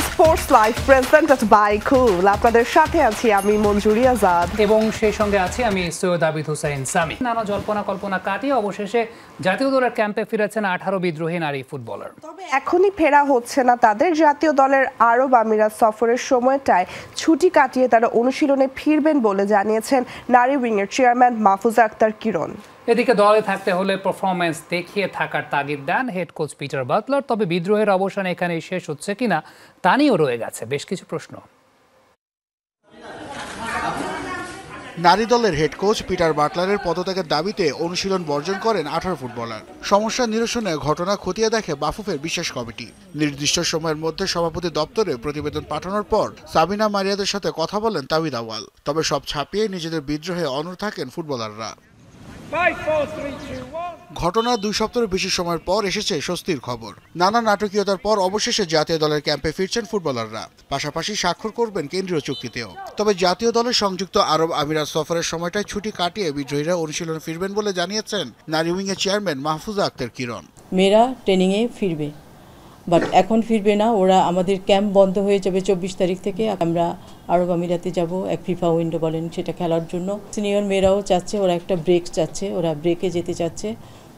Sports live presented by কুল। আপনাদের সাথে আছি আমি মঞ্জুরি আজাদ এবং সেই সঙ্গে আছি আমি সৈয়দ আবিদ হোসেন সামি। নানা জল্পনা কল্পনা কাটিয়ে অবশেষে জাতীয় দলের ক্যাম্পে ফিরেছেন 18 বিদ্রোহী নারী ফুটবলার। তবে এখনই ফেরা হচ্ছে না তাদের। জাতীয় দলের আরব আমিরাত সফরের সময়টায় ছুটি কাটিয়ে তারা অনুশীলনে ফিরবেন বলে জানিয়েছেন নারী উইংয়ের চেয়ারম্যান মাহফুজা আক্তার কিরণ। এদিকে দলে থাকতে হলে পারফরমেন্স দেখিয়ে থাকার তাগিদ দেন হেড কোচ পিটার বাটলার। তবে বিদ্রোহের অবসান এখানেই শেষ হচ্ছে কিনা তা নিয়েও রয়ে গেছে বেশ কিছু প্রশ্ন। নারী দলের হেড কোচ পিটার বাটলারের পদত্যাগের দাবিতে অনুশীলন বর্জন করেন 18 ফুটবলার। সমস্যা নিরসনে ঘটনা খতিয়ে দেখে বাফুফের বিশেষ কমিটি। নির্দিষ্ট সময়ের মধ্যে সভাপতি দপ্তরে প্রতিবেদন পাঠানোর পর সাবিনা মারিয়াদের সাথে কথা বলেন তাবিদ আওয়াল। তবে সব ছাপিয়ে নিজেদের বিদ্রোহে অনড় থাকেন ফুটবলাররা। ঘটনার 2 সপ্তাহের বেশি সময়ের পর এসেছে স্বস্তির খবর। নানা নাটকীয়তার পর অবশেষে জাতীয় দলের ক্যাম্পে ফিরছেন ফুটবলাররা। পাশাপাশি স্বাক্ষর করবেন কেন্দ্রীয় চুক্তিতেও। তবে জাতীয় দলের সংযুক্ত আরব আমিরাত সফরের সময়টায় ছুটি কাটিয়ে বিদ্রোহীরা অনুশীলনে ফিরবেন বলে জানিয়েছেন নারী উইংয়ের চেয়ারম্যান মাহফুজা আক্তার কিরণ। মেয়েরা ট্রেনিংয়ে ফিরবে, বাট এখন ফিরবে না। ওরা আমাদের ক্যাম্প বন্ধ হয়ে যাবে 24 তারিখ থেকে। আমরা আরব আমিরাতে যাব, এক ফিফা উইন্ডো বলেন সেটা খেলার জন্য। সিনিয়র মেয়েরাও চাচ্ছে, ওরা একটা ব্রেক চাচ্ছে, ওরা ব্রেকে যেতে চাচ্ছে।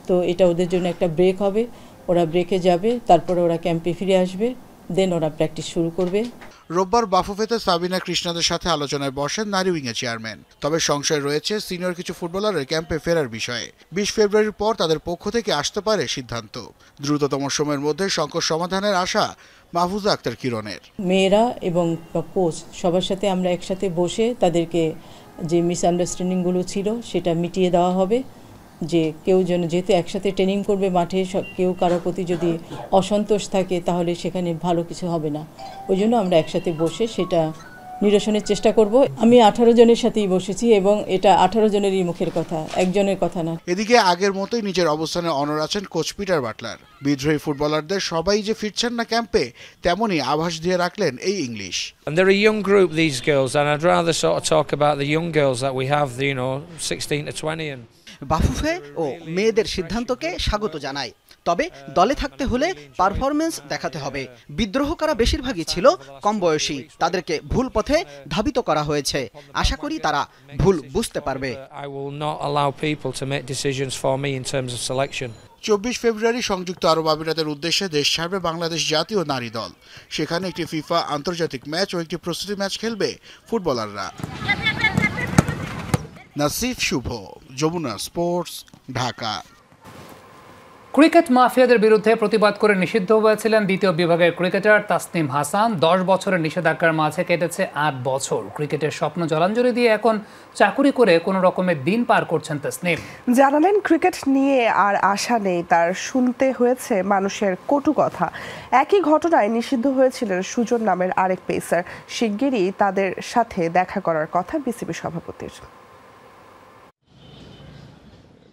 তো এটা ওদের জন্য একটা ব্রেক হবে। ওরা ব্রেকে যাবে, তারপরে ওরা ক্যাম্পে ফিরে আসবে, দেন ওরা প্র্যাকটিস শুরু করবে। রোববার বাফুফেতে সাবিনা কৃষ্ণাদের সাথে আলোচনায় বসেন নারী উইংয়ের চেয়ারম্যান। তবে সংশয় রয়েছে সিনিয়র কিছু ফুটবলারের ক্যাম্পে ফেরার বিষয়ে। 20 ফেব্রুয়ারির পর তাদের পক্ষ থেকে আসতে পারে সিদ্ধান্ত। দ্রুততম সময়ের মধ্যে সংকট সমাধানের আশা মাহফুজা আক্তার কিরণের। মেয়েরা এবং কোচ সবার সাথে আমরা একসাথে বসে তাদেরকে যে মিসআন্ডারস্ট্যান্ডিংগুলো ছিল সেটা মিটিয়ে দেওয়া হবে। যে কেউ যেন, যেহেতু একসাথে ট্রেনিং করবে মাঠে, কেউ কারো প্রতি যদি অসন্তোষ থাকে তাহলে সেখানে ভালো কিছু হবে না। ওই জন্য আমরা একসাথে বসে সেটা নিরসনের চেষ্টা করব। আমি 18 জনের সাথেই বসেছি এবং এটা 18 জনেরই মুখের কথা, একজনের কথা না। এদিকে আগের মতোই নিজের অবস্থানে অনড় আছেন কোচ পিটার বাটলার। বিদ্রোহী ফুটবলারদের সবাই যে ফিরছেন না ক্যাম্পে, তেমনই আভাস দিয়ে রাখলেন এই English. And they're a young group, these girls, and I'd rather sort of talk about the young girls that we have, 16 to 20 and Bafufe ও মেয়েদের সিদ্ধান্তকে স্বাগত জানায়। তবে দলে থাকতে হলে পারফরমেন্স দেখাতে হবে। বিদ্রোহ করা বেশিরভাগই ছিল কম বয়সী, তাদেরকে ভুল পথে ধাবিত করা হয়েছে। আশা করি তারা ভুল বুঝতে পারবে। 24 ফেব্রুয়ারি সংযুক্ত আরব আমিরাতের উদ্দেশ্যে দেশ ছাড়বে বাংলাদেশ জাতীয় নারী দল। সেখানে একটি ফিফা আন্তর্জাতিক ম্যাচ ও একটি প্রস্তুতি ম্যাচ খেলবে ফুটবলাররা। নাসিফ শুভ, যমুনা স্পোর্টস, ঢাকা। ক্রিকেট মাফিয়াদের বিরুদ্ধে প্রতিবাদ করে নিষিদ্ধ হয়েছিলেন দ্বিতীয় বিভাগের ক্রিকেটার তাসনিম হাসান। 10 বছরের নিষেধাজ্ঞার মাঝে কেটেছে 8 বছর। ক্রিকেটের স্বপ্ন জলাঞ্জলি দিয়ে এখন চাকুরি করে কোনো রকমের দিন পার করছেন তাসনিম। জানালেন ক্রিকেট নিয়ে আর আশা নেই তার, শুনতে হয়েছে মানুষের কটু কথা। একই ঘটনায় নিষিদ্ধ হয়েছিলেন সুজন নামের আরেক পেসার। শিগগিরই তাদের সাথে দেখা করার কথা বিসিবি সভাপতির।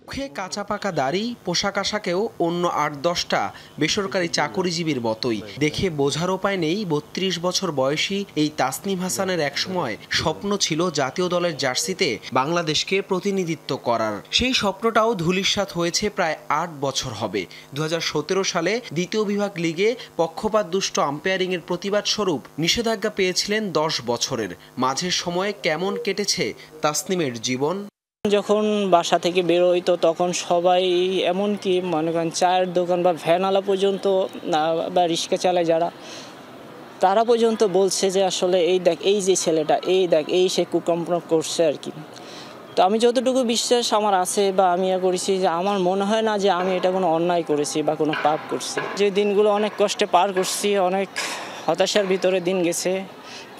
মুখে কাঁচা পাকা দাড়ি, পোশাক আশাকেও অন্য 8-10টা বেসরকারি চাকুরিজীবীর মতোই। দেখে বোঝার উপায় নেই 32 বছর বয়সী এই তাসনিম হাসানের একসময় স্বপ্ন ছিল জাতীয় দলের জার্সিতে বাংলাদেশকে প্রতিনিধিত্ব করার। সেই স্বপ্নটাও ধূলিসাৎ হয়েছে প্রায় 8 বছর হবে। 2017 সালে দ্বিতীয় বিভাগ লিগে পক্ষপাত দুষ্ট আম্পায়ারিংয়ের প্রতিবাদ স্বরূপ নিষেধাজ্ঞা পেয়েছিলেন 10 বছরের। মাঝের সময়ে কেমন কেটেছে তাসনিমের জীবন? যখন বাসা থেকে বেরোই তো তখন সবাই, এমনকি মনে করেন চায়ের দোকান বা ভ্যানওয়ালা পর্যন্ত বা রিক্সা চালায় যারা, তারা পর্যন্ত বলছে যে আসলে এই দেখ, এই যে ছেলেটা, এই দেখ, এই সে কুকর্ম করছে আর কি। তো আমি যতটুকু বিশ্বাস আমার আছে বা আমি করেছি, যে আমার মনে হয় না যে আমি এটা কোনো অন্যায় করেছি বা কোনো পাপ করছি। যে দিনগুলো অনেক কষ্টে পার করছি, অনেক হতাশার ভিতরে দিন গেছে।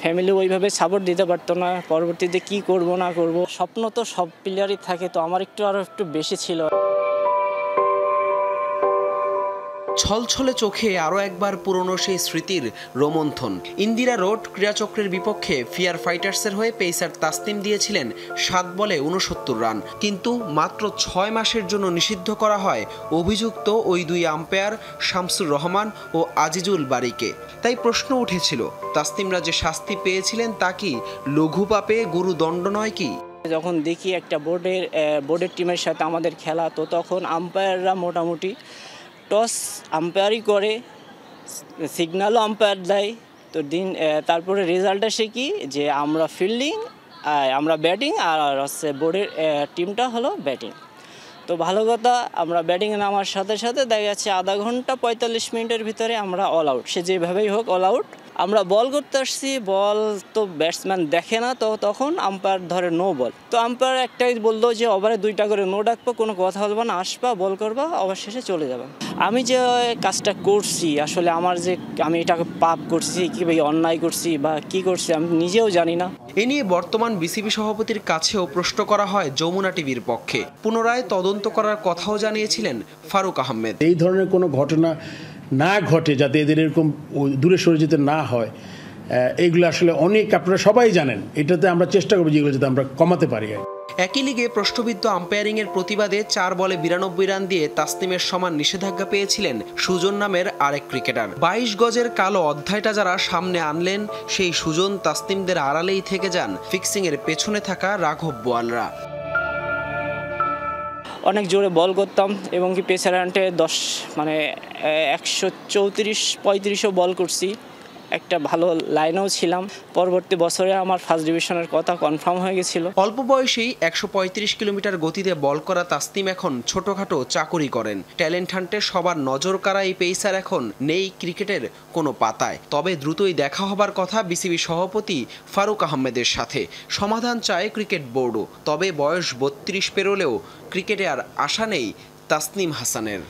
ফ্যামিলি ওইভাবে সাপোর্ট দিতে পারতো না। পরবর্তীতে কি করব না করব, স্বপ্ন তো সব প্লেয়ারই থাকে, তো আমার আরও একটু বেশি ছিল। ছলছলে চোখে আরও একবার পুরনো সেই স্মৃতির রোমন্থন। ইন্দিরা রোড ক্রীড়াচক্রের বিপক্ষে ফিয়ার ফাইটার্সের হয়ে পেসার তাসনিম দিয়েছিলেন 7 বলে 69 রান। কিন্তু মাত্র 6 মাসের জন্য নিষিদ্ধ করা হয় অভিযুক্ত ওই 2 আম্পায়ার শামসুর রহমান ও আজিজুল বারীকে। তাই প্রশ্ন উঠেছিল, তাসনিমরা যে শাস্তি পেয়েছিলেন তা কি লঘু পাপে গুরুদণ্ড নয় কি? যখন দেখি একটা বোর্ডের টিমের সাথে আমাদের খেলা, তো তখন আম্পায়াররা মোটামুটি টস আম্পায়ারই করে, সিগন্যালও আম্পায়ার দেয়। তো তারপরে রেজাল্ট আসে কি যে আমরা ফিল্ডিং, আমরা ব্যাটিং, আর হচ্ছে বোর্ডের টিমটা হলো ব্যাটিং। তো ভালো কথা, আমরা ব্যাটিংয়ে নামার সাথে সাথে দেখা যাচ্ছে আধা ঘন্টা 45 মিনিটের ভিতরে আমরা অল আউট, সে যেভাবেই হোক অল আউট। আমরা বল করতে আসছি, বল তো ব্যাটসম্যান দেখে না, তো তখন আম্পায়ার ধরে নো বল। তো আম্পায়ার একটাই বললো যে ওভারে 2টা করে নো ডাকবো, কোনো কথা বলবো না, আসবা বল করবা, ওভার শেষে চলে যাবে। আমি যে কাজটা করছি আসলে আমি এটাকে পাপ করছি কি ভাই, অন্যায় করছি বা কি করছি আমি নিজেও জানি না। এ নিয়ে বর্তমান বিসিবি সভাপতির কাছেও প্রশ্ন করা হয় যমুনা টিভির পক্ষে। পুনরায় তদন্ত করার কথাও জানিয়েছিলেন ফারুক আহমেদ। এই ধরনের কোনো ঘটনা না ঘটে, যাতে এদের এরকম দূরে সরে যেতে না হয়, এইগুলো আসলে অনেক আপনারা সবাই জানেন। এটাতে আমরা চেষ্টা করবো যেগুলো যাতে আমরা কমাতে পারি। একই লিগে প্রশ্নবিদ্ধ আম্পায়ারিংয়ের প্রতিবাদে 4 বলে 92 রান দিয়ে তাসনিমের সমান নিষেধাজ্ঞা পেয়েছিলেন সুজন নামের আরেক ক্রিকেটার। 22 গজের কালো অধ্যায়টা যারা সামনে আনলেন, সেই সুজন তাসনিমদের আড়ালেই থেকে যান ফিক্সিংয়ের পেছনে থাকা রাঘব বোয়ালরা। অনেক জোরে বল করতাম এবং কি পেসার হ্যান্ডে 134-35ও বল করছি, একটা ভালো লাইনেও ছিলাম। পরবর্তী বছরে আমার ফার্স্ট ডিভিশনের কথা কনফার্ম হয়ে গেছিল। অল্প বয়সেই 135 কিলোমিটার গতিতে বল করা তাসনিম এখন ছোটখাটো চাকুরি করেন। ট্যালেন্ট হান্টে সবার নজর কাড়া এই পেসার এখন নেই ক্রিকেটের কোনো পাতায়। তবে দ্রুতই দেখা হবার কথা বিসিবি সভাপতি ফারুক আহমেদের সাথে। সমাধান চায় ক্রিকেট বোর্ডও। তবে বয়স 32 পেরোলেও ক্রিকেটে আর আশা নেই তাসনিম হাসানের।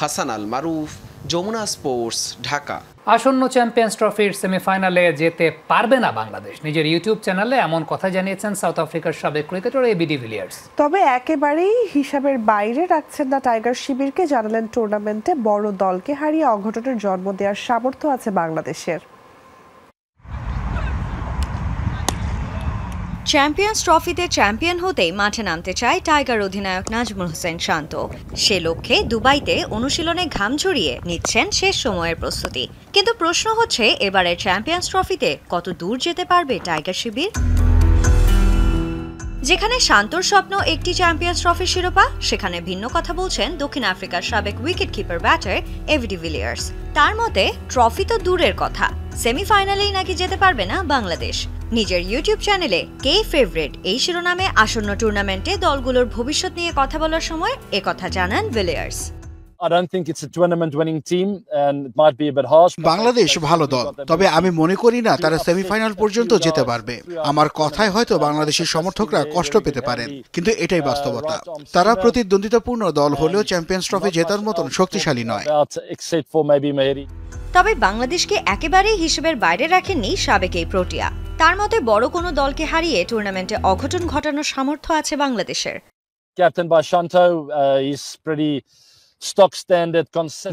হাসান আল মারুফ, যমুনা স্পোর্টস, ঢাকা। আসন্ন চ্যাম্পিয়ন্স ট্রফির সেমিফাইনালে যেতে পারবে না বাংলাদেশ, নিজের ইউটিউব চ্যানেলে এমন কথা জানিয়েছেন সাউথ আফ্রিকার সাবেক ক্রিকেটার এবি ডিভিলিয়ার্স। তবে একেবারেই হিসাবের বাইরে রাখছেন না টাইগার শিবিরকে, জানালেন টুর্নামেন্টে বড় দলকে হারিয়ে অঘটনের জন্ম দেওয়ার সামর্থ্য আছে বাংলাদেশের। চ্যাম্পিয়ন্স ট্রফিতে চ্যাম্পিয়ন হতেই মাঠে নামতে চায় টাইগার অধিনায়ক নাজমুল হোসেন শান্ত। সে লক্ষ্যে দুবাইতে অনুশীলনে ঘাম ঝরিয়ে নিচ্ছেন শেষ সময়ের প্রস্তুতি। কিন্তু প্রশ্ন হচ্ছে, এবারের চ্যাম্পিয়ন্স ট্রফিতে কত দূর যেতে পারবে টাইগার শিবির? যেখানে শান্তর স্বপ্ন একটি চ্যাম্পিয়ন্স ট্রফির শিরোপা, সেখানে ভিন্ন কথা বলছেন দক্ষিণ আফ্রিকার সাবেক wicket keeper batter AB de Villiers. তার মতে ট্রফি তো দূরের কথা, সেমিফাইনালেই নাকি যেতে পারবে না বাংলাদেশ। নিজের ইউটিউব চ্যানেলে কে ফেভারিট এই শিরোনামে আসন্ন টুর্নামেন্টে দলগুলোর ভবিষ্যৎ নিয়ে কথা বলার সময় একথা জানান ভিলিয়ার্স। বাংলাদেশ ভালো দল, তবে আমি মনে করি না তারা সেমিফাইনাল পর্যন্ত যেতে পারবে। আমার কথায় হয়তো বাংলাদেশের সমর্থকরা কষ্ট পেতে পারেন, কিন্তু এটাই বাস্তবতা। তারা প্রতিদ্বন্দ্বিতাপূর্ণ দল হলেও চ্যাম্পিয়ন্স ট্রফি জেতার মতন শক্তিশালী নয়। তবে বাংলাদেশকে একেবারেই হিসেবের বাইরে রাখেননি সাবেক এই প্রোটিয়া। তার মতে বড় কোনো দলকে হারিয়ে টুর্নামেন্টে অঘটন ঘটানোর সামর্থ্য আছে বাংলাদেশের।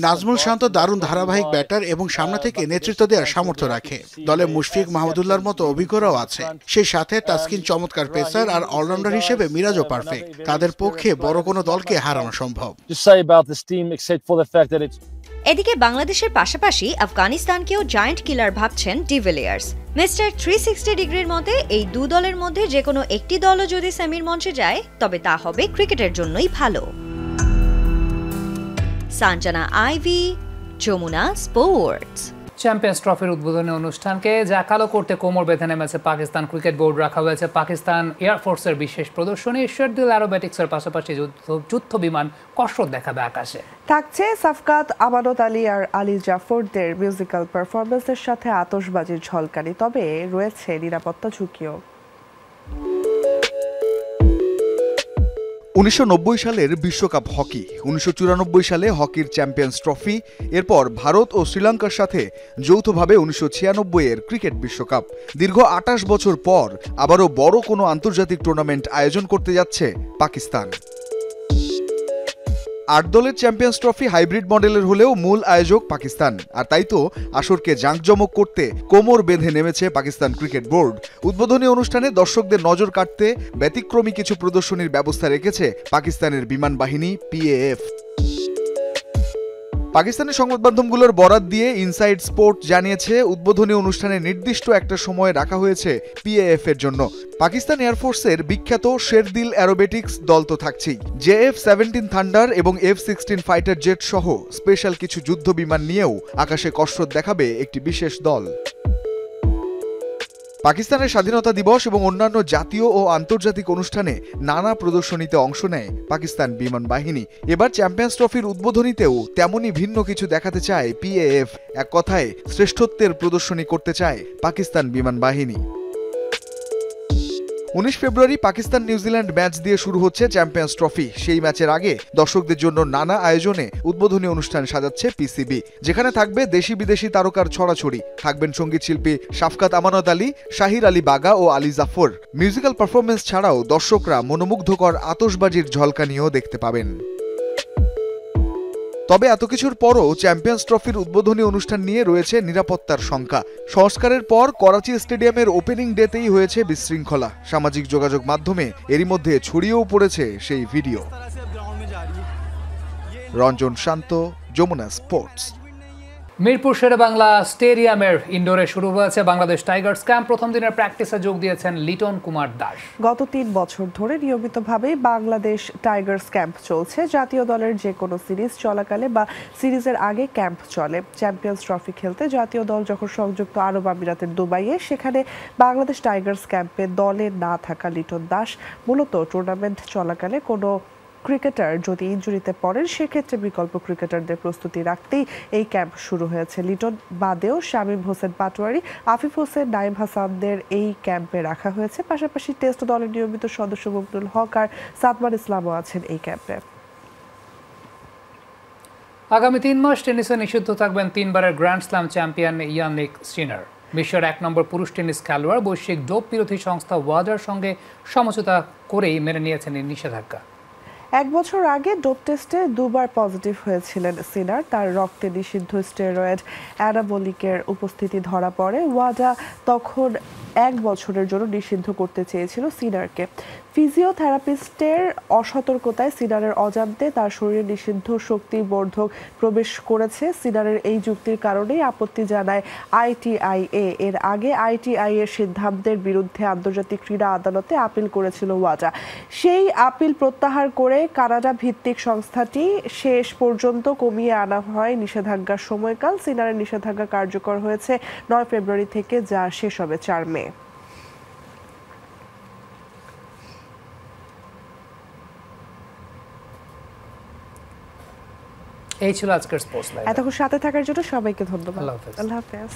নাজমুল শান্ত দারুণ ধারাবাহিক ব্যাটার এবং সামনে থেকে নেতৃত্ব দেওয়ার সামর্থ্য রাখে। দলে মুশফিক মাহমুদুল্লাহর মতো অভিজ্ঞরাও আছে। সেই সাথে তাসকিন চমৎকার পেসার আর অলরাউন্ডার হিসেবে মিরাজও পারফেক্ট। তাদের পক্ষে বড় কোনো দলকে হারানো সম্ভব। এদিকে বাংলাদেশের পাশাপাশি আফগানিস্তানকেও জায়ান্ট কিলার ভাবছেন ডিভিলিয়ার্স। মিস্টার 360 ডিগ্রির মতে এই দু দলের মধ্যে যে কোনো একটি দলও যদি সেমির মঞ্চে যায়, তবে তা হবে ক্রিকেটের জন্যই ভালো। Sanjana Ivy, Jamuna sports. Champions ট্রফির উদ্বোধনী অনুষ্ঠানকে জাঁকালো করতে কোমর বেঁধে নেমেছে পাকিস্তান ক্রিকেট বোর্ড। রাখা হয়েছে পাকিস্তান এয়ারফোর্সের বিশেষ প্রদর্শনী। শেরদিল অ্যারোবেটিক্সের পাশাপাশি যুদ্ধ বিমান কসরত দেখাবে আকাশে। থাকছে সাফকাত, আমানত আলী আর আলী জাফরদের মিউজিক্যাল পারফরমেন্সের সাথে আতশবাজির ঝলকানি। তবে রয়েছে নিরাপত্তা ঝুঁকিও। 1990 সালের বিশ্বকাপ হকি, 1994 সালে হকির চ্যাম্পিয়ন্স ট্রফি, এরপর ভারত ও শ্রীলঙ্কার সাথে যৌথভাবে 1996-এর ক্রিকেট বিশ্বকাপ। দীর্ঘ 28 বছর পর আবারও বড় কোনো আন্তর্জাতিক টুর্নামেন্ট আয়োজন করতে যাচ্ছে পাকিস্তান। 8 দলের চ্যাম্পিয়ন্স ট্রফি হাইব্রিড মডেলের হলেও মূল আয়োজক পাকিস্তান। আর তাই তো আসরকে জাঁকজমক করতে কোমর বেঁধে নেমেছে পাকিস্তান ক্রিকেট বোর্ড। উদ্বোধনী অনুষ্ঠানে দর্শকদের নজর কাটতে ব্যতিক্রমী কিছু প্রদর্শনীর ব্যবস্থা রেখেছে পাকিস্তানের বিমান বাহিনী PAF। পাকিস্তানি সংবাদ মাধ্যমগুলোর বরাত দিয়ে ইনসাইড স্পোর্ট জানিয়েছে উদ্বোধনী অনুষ্ঠানে নির্দিষ্ট একটা সময় রাখা হয়েছে পিএএফ এর জন্য। পাকিস্তান এয়ারফোর্সের বিখ্যাত শেরদিল অ্যারোবেটিক্স দল তো থাকছেই, JF-17 থান্ডার এবং F-16 ফাইটার জেট সহ স্পেশাল কিছু যুদ্ধ বিমান নিয়েও আকাশে কসরত দেখাবে একটি বিশেষ দল। পাকিস্তানের স্বাধীনতা দিবস এবং অন্যান্য জাতীয় ও আন্তর্জাতিক অনুষ্ঠানে নানা প্রদর্শনীতে অংশ নেয় পাকিস্তান বিমান বাহিনী। এবার চ্যাম্পিয়ন্স ট্রফির উদ্বোধনীতেও তেমনই ভিন্ন কিছু দেখাতে চায় পিএএফ। এক কথায় শ্রেষ্ঠত্বের প্রদর্শনী করতে চায় পাকিস্তান বিমান বাহিনী। 19 ফেব্রুয়ারি পাকিস্তান নিউজিল্যান্ড ম্যাচ দিয়ে শুরু হচ্ছে চ্যাম্পিয়ন্স ট্রফি। সেই ম্যাচের আগে দর্শকদের জন্য নানা আয়োজনে উদ্বোধনী অনুষ্ঠান সাজাচ্ছে পিসিবি, যেখানে থাকবে দেশি বিদেশি তারকার ছড়াছড়ি। থাকবেন সঙ্গীত শিল্পী শাফকাত আমানত আলী, শাহির আলী বাগা ও আলী জাফর। মিউজিক্যাল পারফরমেন্স ছাড়াও দর্শকরা মনোমুগ্ধকর আতশবাজির ঝলকানিও দেখতে পাবেন। তবে এত কিছুর পরও চ্যাম্পিয়ন্স ট্রফির উদ্বোধনী অনুষ্ঠান নিয়ে রয়েছে নিরাপত্তার শঙ্কা। সংস্কারের পর করাচি স্টেডিয়ামের ওপেনিং ডেতেই হয়েছে বিশৃঙ্খলা। সামাজিক যোগাযোগ মাধ্যমে এরই মধ্যে ছড়িয়েও পড়েছে সেই ভিডিও। রঞ্জন শান্ত, যমুনা স্পোর্টস। মিরপুর শেরেবাংলা স্টেডিয়ামের ইনডোরে শুরু হয়েছে বাংলাদেশ টাইগার্স ক্যাম্প। প্রথম দিনের প্র্যাকটিসে যোগ দিয়েছেন লিটন কুমার দাস। গত 3 বছর ধরে নিয়মিতভাবেই বাংলাদেশ টাইগার্স ক্যাম্প চলছে। জাতীয় দলের যে কোনো সিরিজ চলাকালে বা সিরিজের আগে ক্যাম্প চলে। চ্যাম্পিয়ন্স ট্রফি খেলতে জাতীয় দল যখন সংযুক্ত আরব আমিরাতের দুবাইয়ে, সেখানে বাংলাদেশ টাইগার্স ক্যাম্পে দলে না থাকা লিটন দাস মূলত টুর্নামেন্ট চলাকালে কোনো ক্রিকেটার যদি ইনজুরিতে পড়েন সেক্ষেত্রে বিকল্প ক্রিকেটারদের প্রস্তুতি রাখতেই এই ক্যাম্প শুরু হয়েছে। লিটন বাদেও শামীম হোসেন পাটোয়ারি, আফিফ হোসেন, নাইম হাসানদের এই ক্যাম্পে রাখা হয়েছে। পাশাপাশি টেস্ট দলের নিয়মিত সদস্য মুকনুল হক আর সাদমান ইসলামও আছেন এই ক্যাম্পে। আগামী 3 মাস টেনিসে নিষিদ্ধ থাকবেন 3বারের গ্র্যান্ড স্ল্যাম চ্যাম্পিয়ন ইয়ানিক সিনার। বিশ্বের 1 নম্বর পুরুষ টেনিস খেলোয়াড় বৈশ্বিক ডোপ বিরোধী সংস্থা ওয়াডার সঙ্গে সমঝোতা করেই মেনে নিয়েছেন এই নিষেধাজ্ঞা। 1 বছর আগে ডোপ টেস্টে 2বার পজিটিভ হয়েছিলেন সিনার। তার রক্তে নিষিদ্ধ স্টেরয়েড অ্যানাবলিকের উপস্থিতি ধরা পড়ে। ওয়াডা তখন 1 বছরের জন্য নিষিদ্ধ করতে চেয়েছিল সিনারকে। ফিজিওথেরাপিস্টের অসতর্কতায় সিনারের অজান্তে তার শরীরে নিষিদ্ধ শক্তিবর্ধক প্রবেশ করেছে। সিনারের এই যুক্তির কারণেই আপত্তি জানায় ITIA। এর আগে ITI এর সিদ্ধান্তের বিরুদ্ধে আন্তর্জাতিক ক্রীড়া আদালতে আপিল করেছিল ওয়াডা। সেই আপিল প্রত্যাহার করে কানাডা ভিত্তিক সংস্থাটি শেষ পর্যন্ত কমিয়ে আনা হয় নিষেধাজ্ঞার সময়কাল। সিনারের নিষেধাজ্ঞা কার্যকর হয়েছে 9 ফেব্রুয়ারি থেকে, যা শেষ হবে 4 মে। এই ছিল আজকের স্পোর্টস লাইভ। এতক্ষণ সাথে থাকার জন্য সবাইকে ধন্যবাদ। আল্লাহ হাফেজ। আল্লাহ হাফেজ।